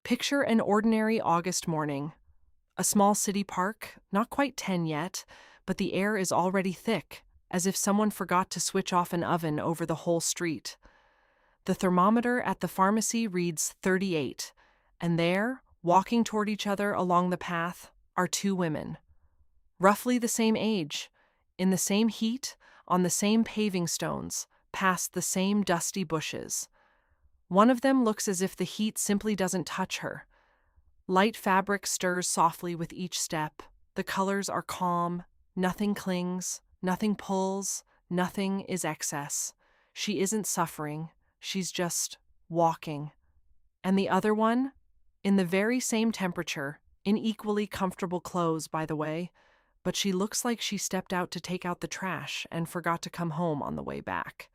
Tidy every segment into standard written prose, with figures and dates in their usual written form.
Picture an ordinary August morning. A small city park, not quite 10 yet, but the air is already thick, as if someone forgot to switch off an oven over the whole street. The thermometer at the pharmacy reads 38, and there, walking toward each other along the path, are two women. Roughly the same age, in the same heat, on the same paving stones, past the same dusty bushes. One of them looks as if the heat simply doesn't touch her. Light fabric stirs softly with each step. The colors are calm, nothing clings, nothing pulls, nothing is excess. She isn't suffering, she's just walking. And the other one, in the very same temperature, in equally comfortable clothes, by the way, but she looks like she stepped out to take out the trash and forgot to come home on the way back.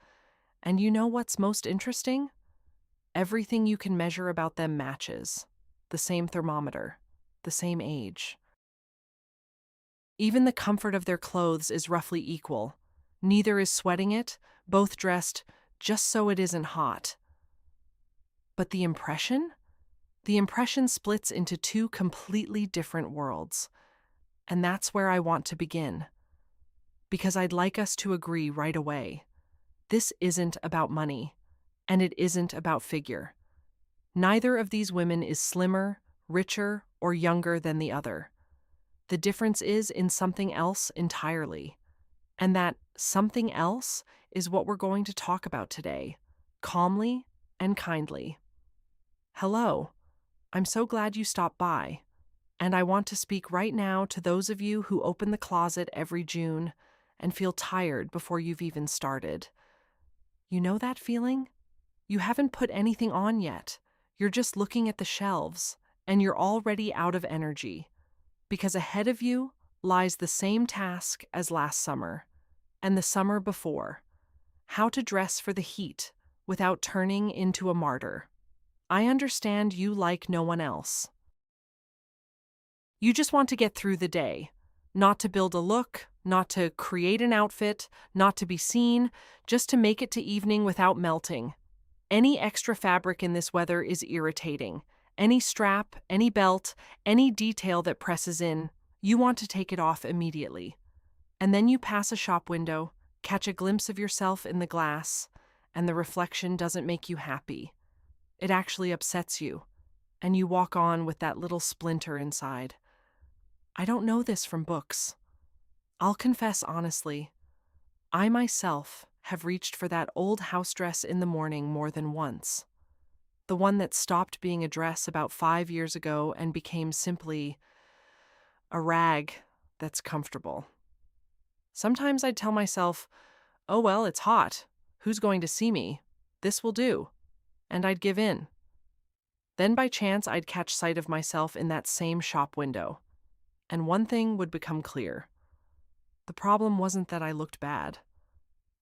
And you know what's most interesting? Everything you can measure about them matches. The same thermometer, the same age. Even the comfort of their clothes is roughly equal. Neither is sweating it, both dressed just so it isn't hot. But the impression? The impression splits into two completely different worlds. And that's where I want to begin. Because I'd like us to agree right away. This isn't about money, and it isn't about figure. Neither of these women is slimmer, richer, or younger than the other. The difference is in something else entirely. And that something else is what we're going to talk about today, calmly and kindly. Hello, I'm so glad you stopped by. And I want to speak right now to those of you who open the closet every June and feel tired before you've even started. You know that feeling? You haven't put anything on yet. You're just looking at the shelves, and you're already out of energy. Because ahead of you lies the same task as last summer, and the summer before. How to dress for the heat without turning into a martyr. I understand you like no one else. You just want to get through the day, not to build a look, not to create an outfit, not to be seen, just to make it to evening without melting. Any extra fabric in this weather is irritating. Any strap, any belt, any detail that presses in, you want to take it off immediately. And then you pass a shop window, catch a glimpse of yourself in the glass, and the reflection doesn't make you happy. It actually upsets you, and you walk on with that little splinter inside. I don't know this from books. I'll confess honestly, I myself have reached for that old house dress in the morning more than once. The one that stopped being a dress about 5 years ago and became simply a rag that's comfortable. Sometimes I'd tell myself, oh well, it's hot. Who's going to see me? This will do. And I'd give in. Then by chance I'd catch sight of myself in that same shop window. And one thing would become clear. The problem wasn't that I looked bad.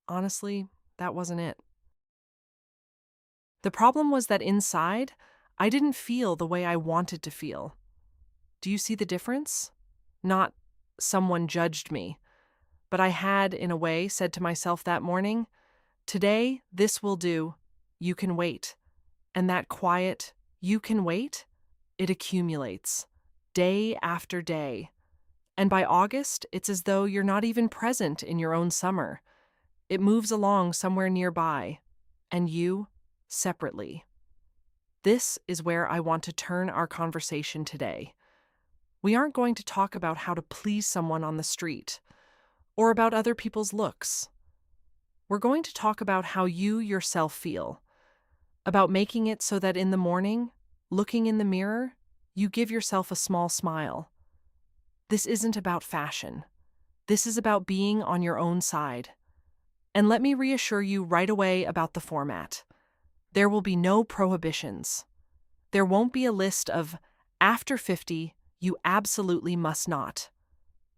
Honestly, that wasn't it. The problem was that inside, I didn't feel the way I wanted to feel. Do you see the difference? Not someone judged me, but I had, in a way, said to myself that morning, today, this will do. You can wait. And that quiet, you can wait, it accumulates, day after day. And by August, it's as though you're not even present in your own summer. It moves along somewhere nearby, and you, separately. This is where I want to turn our conversation today. We aren't going to talk about how to please someone on the street, or about other people's looks. We're going to talk about how you yourself feel, about making it so that in the morning, looking in the mirror, you give yourself a small smile. This isn't about fashion. This is about being on your own side. And let me reassure you right away about the format. There will be no prohibitions. There won't be a list of, after 50, you absolutely must not.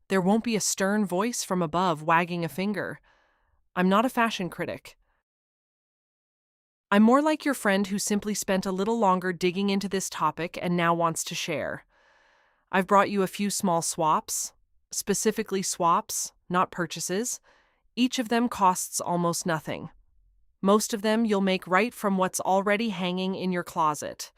There won't be a stern voice from above wagging a finger. I'm not a fashion critic. I'm more like your friend who simply spent a little longer digging into this topic and now wants to share. I've brought you a few small swaps, specifically swaps, not purchases. Each of them costs almost nothing. Most of them you'll make right from what's already hanging in your closet.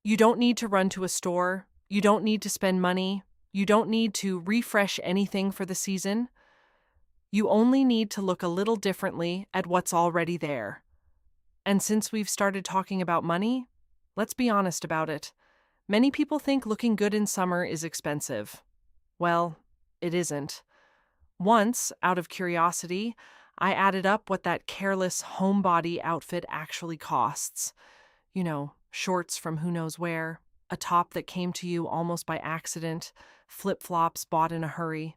You don't need to run to a store. You don't need to spend money. You don't need to refresh anything for the season. You only need to look a little differently at what's already there. And since we've started talking about money, let's be honest about it. Many people think looking good in summer is expensive. Well, it isn't. Once, out of curiosity, I added up what that careless homebody outfit actually costs. You know, shorts from who knows where, a top that came to you almost by accident, flip-flops bought in a hurry.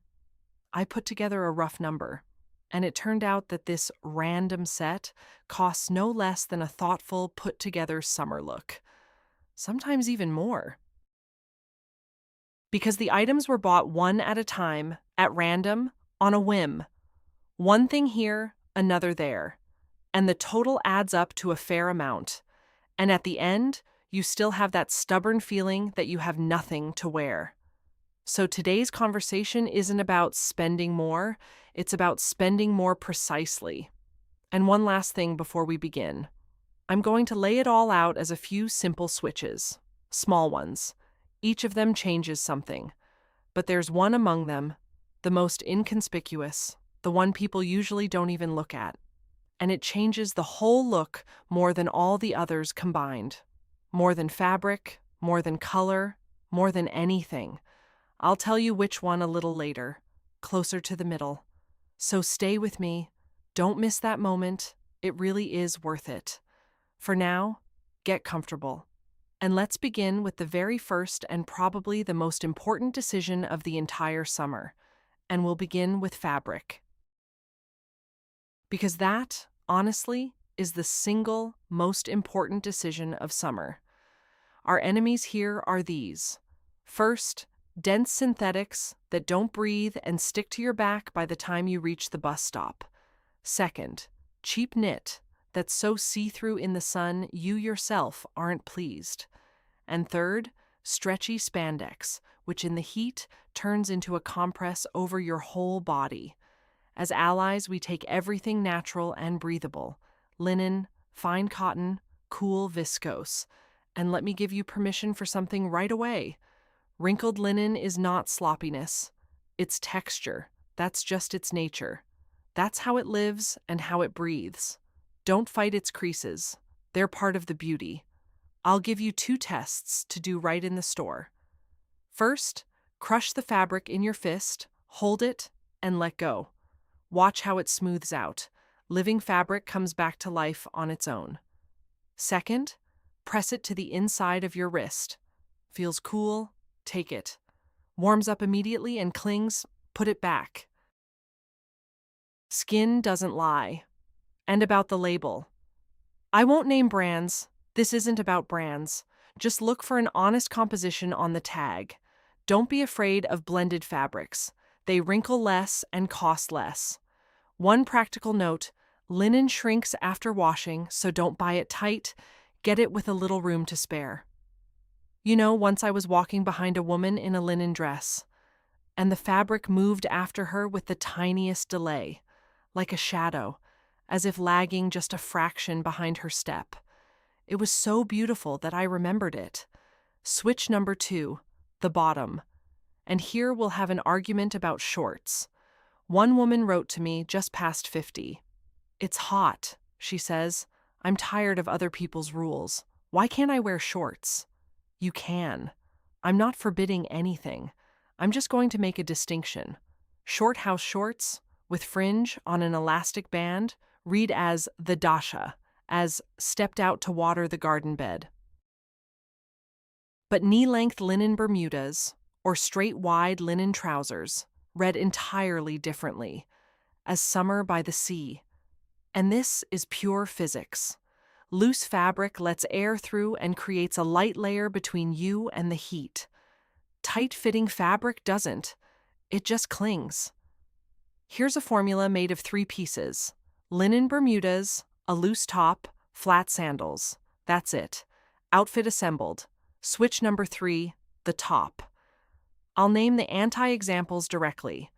I put together a rough number, and it turned out that this random set costs no less than a thoughtful, put-together summer look. Sometimes even more. Because the items were bought one at a time, at random, on a whim. One thing here, another there. And the total adds up to a fair amount. And at the end, you still have that stubborn feeling that you have nothing to wear. So today's conversation isn't about spending more, it's about spending more precisely. And one last thing before we begin. I'm going to lay it all out as a few simple switches, small ones. Each of them changes something. But there's one among them, the most inconspicuous, the one people usually don't even look at. And it changes the whole look more than all the others combined. More than fabric, more than color, more than anything. I'll tell you which one a little later, closer to the middle. So stay with me. Don't miss that moment. It really is worth it. For now, get comfortable. And let's begin with the very first and probably the most important decision of the entire summer. And we'll begin with fabric. Because that, honestly, is the single most important decision of summer. Our enemies here are these. First, dense synthetics that don't breathe and stick to your back by the time you reach the bus stop. Second, cheap knit that's so see-through in the sun you yourself aren't pleased. And third, stretchy spandex, which in the heat turns into a compress over your whole body. As allies, we take everything natural and breathable, linen, fine cotton, cool viscose. And let me give you permission for something right away. Wrinkled linen is not sloppiness. It's texture. That's just its nature. That's how it lives and how it breathes. Don't fight its creases. They're part of the beauty. I'll give you 2 tests to do right in the store. First, crush the fabric in your fist, hold it, and let go. Watch how it smooths out. Living fabric comes back to life on its own. Second, press it to the inside of your wrist. Feels cool? Take it. Warms up immediately and clings? Put it back. Skin doesn't lie. And about the label. I won't name brands. This isn't about brands. Just look for an honest composition on the tag. Don't be afraid of blended fabrics. They wrinkle less and cost less. One practical note, linen shrinks after washing, so don't buy it tight. Get it with a little room to spare. You know, once I was walking behind a woman in a linen dress, and the fabric moved after her with the tiniest delay, like a shadow, as if lagging just a fraction behind her step. It was so beautiful that I remembered it. Switch number 2, the bottom. And here we'll have an argument about shorts. One woman wrote to me just past 50. It's hot, she says. I'm tired of other people's rules. Why can't I wear shorts? You can. I'm not forbidding anything. I'm just going to make a distinction. Short house shorts, with fringe on an elastic band, read as the dasha, as stepped out to water the garden bed. But knee-length linen Bermudas, or straight wide linen trousers, read entirely differently, as summer by the sea. And this is pure physics. Loose fabric lets air through and creates a light layer between you and the heat. Tight-fitting fabric doesn't. It just clings. Here's a formula made of 3 pieces. Linen Bermudas, a loose top, flat sandals. That's it. Outfit assembled. Switch number 3, the top. I'll name the anti-examples directly.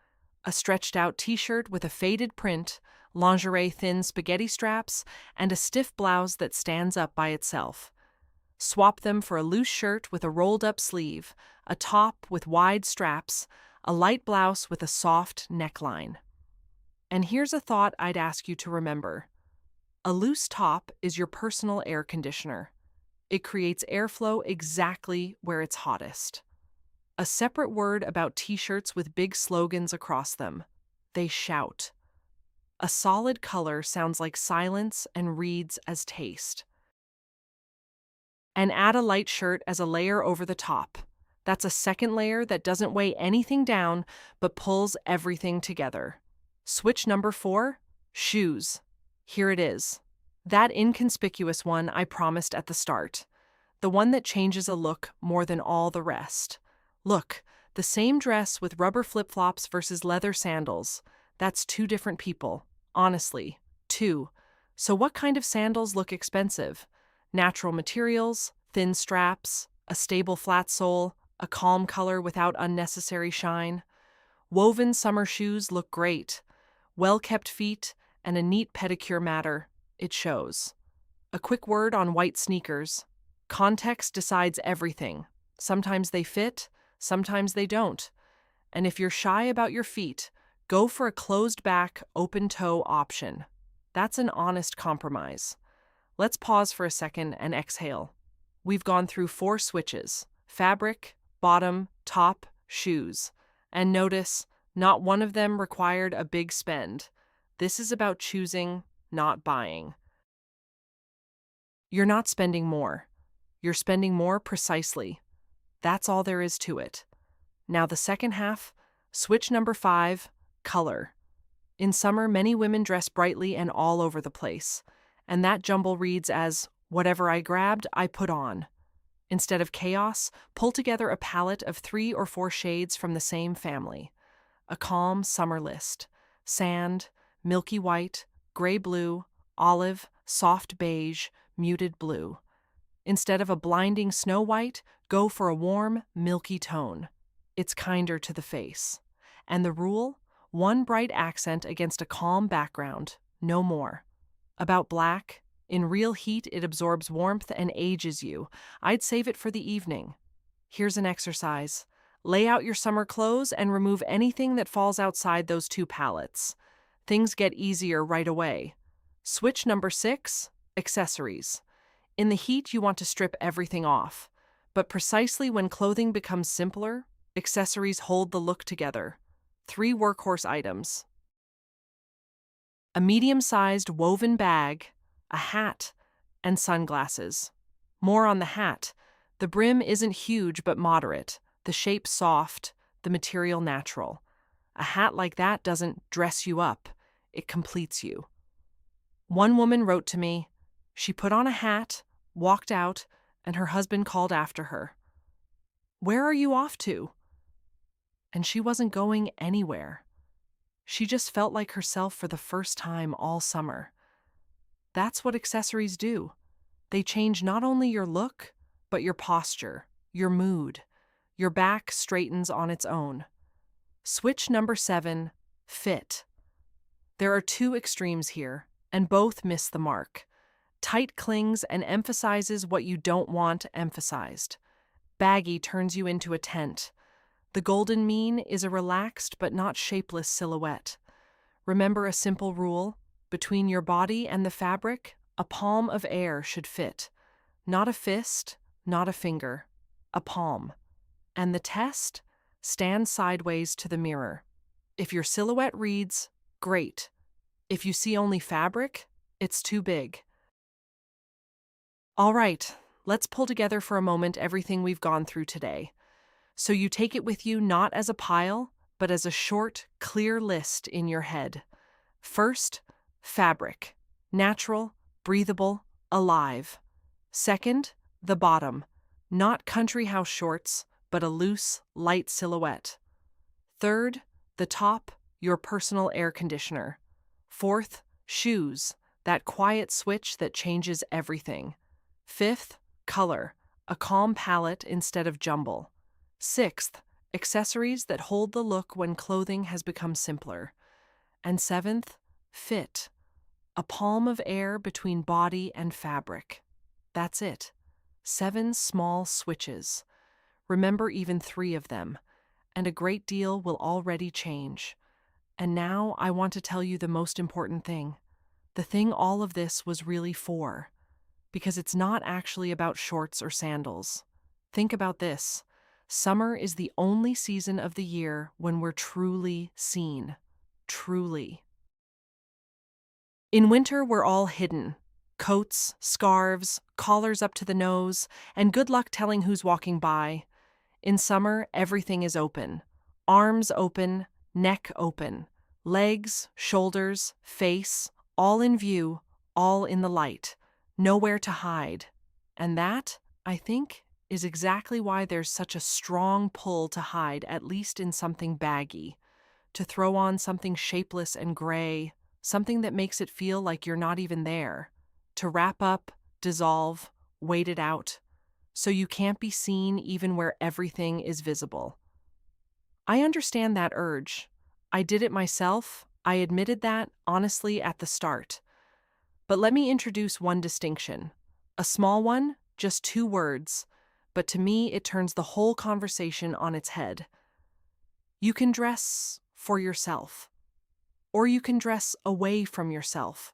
A stretched-out t-shirt with a faded print, lingerie thin spaghetti straps, and a stiff blouse that stands up by itself. Swap them for a loose shirt with a rolled-up sleeve, a top with wide straps, a light blouse with a soft neckline. And here's a thought I'd ask you to remember. A loose top is your personal air conditioner. It creates airflow exactly where it's hottest. A separate word about t-shirts with big slogans across them. They shout. A solid color sounds like silence and reads as taste. And add a light shirt as a layer over the top. That's a second layer that doesn't weigh anything down but pulls everything together. Switch number 4, shoes. Here it is. That inconspicuous one I promised at the start. The one that changes a look more than all the rest. Look, the same dress with rubber flip-flops versus leather sandals. That's two different people. Honestly, two. So what kind of sandals look expensive? Natural materials, thin straps, a stable flat sole, a calm color without unnecessary shine. Woven summer shoes look great. Well-kept feet and a neat pedicure matter. It shows. A quick word on white sneakers. Context decides everything. Sometimes they fit, sometimes they don't. And if you're shy about your feet, go for a closed-back, open-toe option. That's an honest compromise. Let's pause for a second and exhale. We've gone through 4 switches: fabric, bottom, top, shoes. And notice, not one of them required a big spend. This is about choosing, not buying. You're not spending more. You're spending more precisely. That's all there is to it. Now the second half, switch number 5, color. In summer, many women dress brightly and all over the place, and that jumble reads as, whatever I grabbed, I put on. Instead of chaos, pull together a palette of 3 or 4 shades from the same family. A calm summer list: sand, milky white, gray blue, olive, soft beige, muted blue. Instead of a blinding snow white, go for a warm, milky tone. It's kinder to the face. And the rule? One bright accent against a calm background, no more. About black, in real heat it absorbs warmth and ages you. I'd save it for the evening. Here's an exercise. Lay out your summer clothes and remove anything that falls outside those 2 palettes. Things get easier right away. Switch number 6, accessories. In the heat, you want to strip everything off. But precisely when clothing becomes simpler, accessories hold the look together. 3 workhorse items: a medium-sized woven bag, a hat, and sunglasses. More on the hat. The brim isn't huge but moderate, the shape soft, the material natural. A hat like that doesn't dress you up, it completes you. One woman wrote to me. She put on a hat, walked out, and her husband called after her. "Where are you off to?" And she wasn't going anywhere. She just felt like herself for the first time all summer. That's what accessories do. They change not only your look, but your posture, your mood. Your back straightens on its own. Switch number 7, fit. There are 2 extremes here, and both miss the mark. Tight clings and emphasizes what you don't want emphasized. Baggy turns you into a tent. The golden mean is a relaxed but not shapeless silhouette. Remember a simple rule: between your body and the fabric, a palm of air should fit. Not a fist, not a finger, a palm. And the test? Stand sideways to the mirror. If your silhouette reads, great. If you see only fabric, it's too big. All right, let's pull together for a moment everything we've gone through today. So you take it with you not as a pile, but as a short, clear list in your head. First, fabric. Natural, breathable, alive. Second, the bottom. Not country house shorts, but a loose, light silhouette. Third, the top, your personal air conditioner. Fourth, shoes, that quiet switch that changes everything. Fifth, color, a calm palette instead of jumble. Sixth, accessories that hold the look when clothing has become simpler. And seventh, fit, a palm of air between body and fabric. That's it. 7 small switches. Remember even 3 of them, and a great deal will already change. And now I want to tell you the most important thing. The thing all of this was really for. Because it's not actually about shorts or sandals. Think about this. Summer is the only season of the year when we're truly seen. Truly. In winter, we're all hidden. Coats, scarves, collars up to the nose, and good luck telling who's walking by. In summer, everything is open. Arms open, neck open. Legs, shoulders, face, all in view, all in the light. Nowhere to hide. And that, I think, is exactly why there's such a strong pull to hide, at least in something baggy. To throw on something shapeless and gray, something that makes it feel like you're not even there. To wrap up, dissolve, wait it out, so you can't be seen even where everything is visible. I understand that urge. I did it myself. I admitted that, honestly, at the start. But let me introduce one distinction. A small one, just 2 words, but to me it turns the whole conversation on its head. You can dress for yourself, or you can dress away from yourself.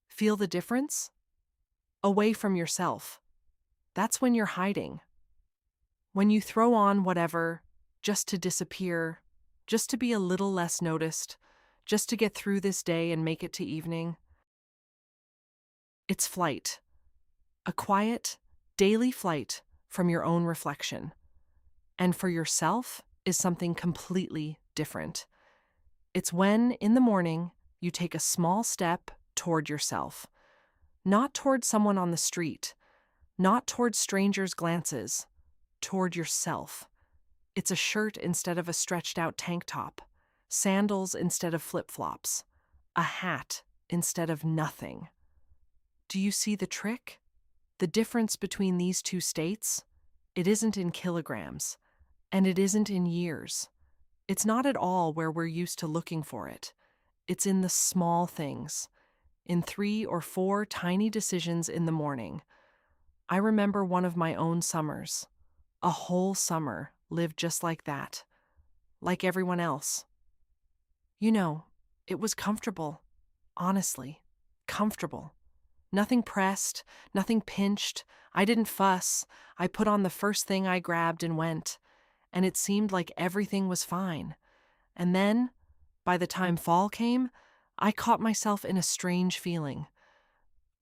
Feel the difference? Away from yourself. That's when you're hiding. When you throw on whatever, just to disappear, just to be a little less noticed, just to get through this day and make it to evening. It's flight. A quiet, daily flight from your own reflection. And for yourself is something completely different. It's when, in the morning, you take a small step toward yourself. Not toward someone on the street, not toward strangers' glances, toward yourself. It's a shirt instead of a stretched-out tank top, sandals instead of flip-flops, a hat instead of nothing. Do you see the trick? The difference between these 2 states? It isn't in kilograms, and it isn't in years. It's not at all where we're used to looking for it. It's in the small things, in 3 or 4 tiny decisions in the morning. I remember one of my own summers. A whole summer lived just like that, like everyone else. You know, it was comfortable, honestly, comfortable. Nothing pressed, nothing pinched. I didn't fuss. I put on the first thing I grabbed and went, and it seemed like everything was fine. And then, by the time fall came, I caught myself in a strange feeling.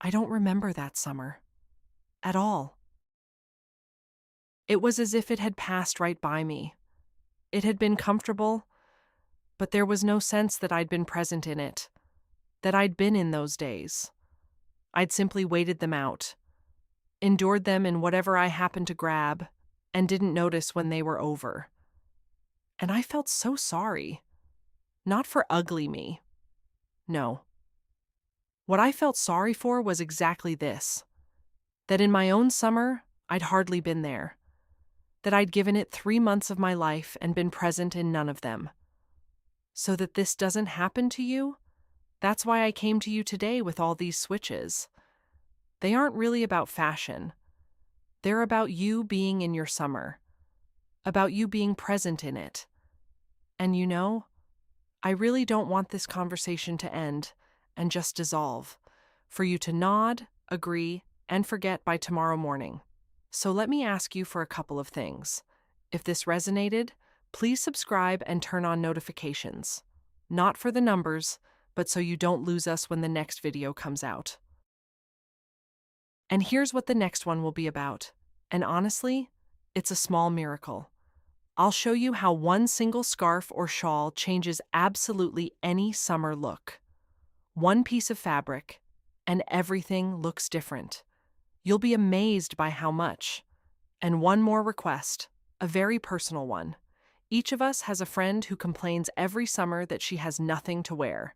I don't remember that summer. At all. It was as if it had passed right by me. It had been comfortable, but there was no sense that I'd been present in it, that I'd been in those days. I'd simply waited them out, endured them in whatever I happened to grab, and didn't notice when they were over. And I felt so sorry. Not for ugly me. No. What I felt sorry for was exactly this. That in my own summer, I'd hardly been there. That I'd given it 3 months of my life and been present in none of them. So that this doesn't happen to you, that's why I came to you today with all these switches. They aren't really about fashion. They're about you being in your summer. About you being present in it. And you know, I really don't want this conversation to end and just dissolve, for you to nod, agree, and forget by tomorrow morning. So let me ask you for a couple of things. If this resonated, please subscribe and turn on notifications. Not for the numbers, but so you don't lose us when the next video comes out. And here's what the next one will be about. And honestly, it's a small miracle. I'll show you how one single scarf or shawl changes absolutely any summer look. One piece of fabric, and everything looks different. You'll be amazed by how much. And one more request, a very personal one. Each of us has a friend who complains every summer that she has nothing to wear.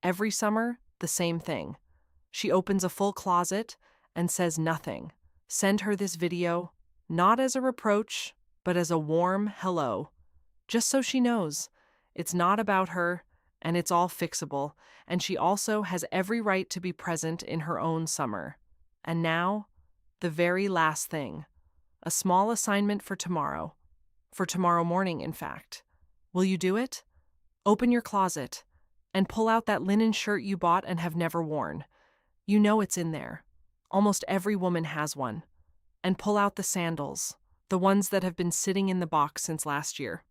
Every summer, the same thing. She opens a full closet and says nothing. Send her this video, not as a reproach, but as a warm hello. Just so she knows, it's not about her, and it's all fixable, and she also has every right to be present in her own summer. And now, The very last thing. A small assignment for tomorrow. For tomorrow morning, in fact. Will you do it? Open your closet and pull out that linen shirt you bought and have never worn. You know it's in there. Almost every woman has one. And pull out the sandals, the ones that have been sitting in the box since last year.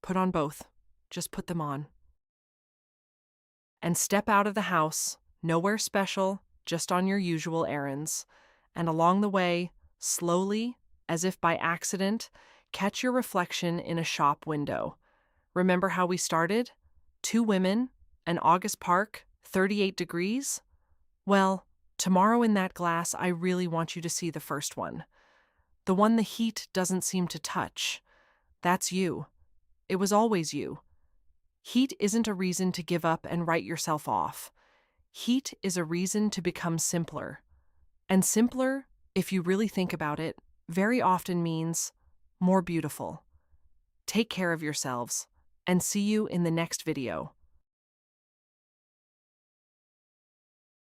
Put on both. Just put them on. And step out of the house, nowhere special, just on your usual errands. And along the way, slowly, as if by accident, catch your reflection in a shop window. Remember how we started? 2 women, an August park, 38 degrees? Well, tomorrow in that glass, I really want you to see the first one. The one the heat doesn't seem to touch. That's you. It was always you. Heat isn't a reason to give up and write yourself off. Heat is a reason to become simpler. And simpler, if you really think about it, very often means more beautiful. Take care of yourselves, and see you in the next video.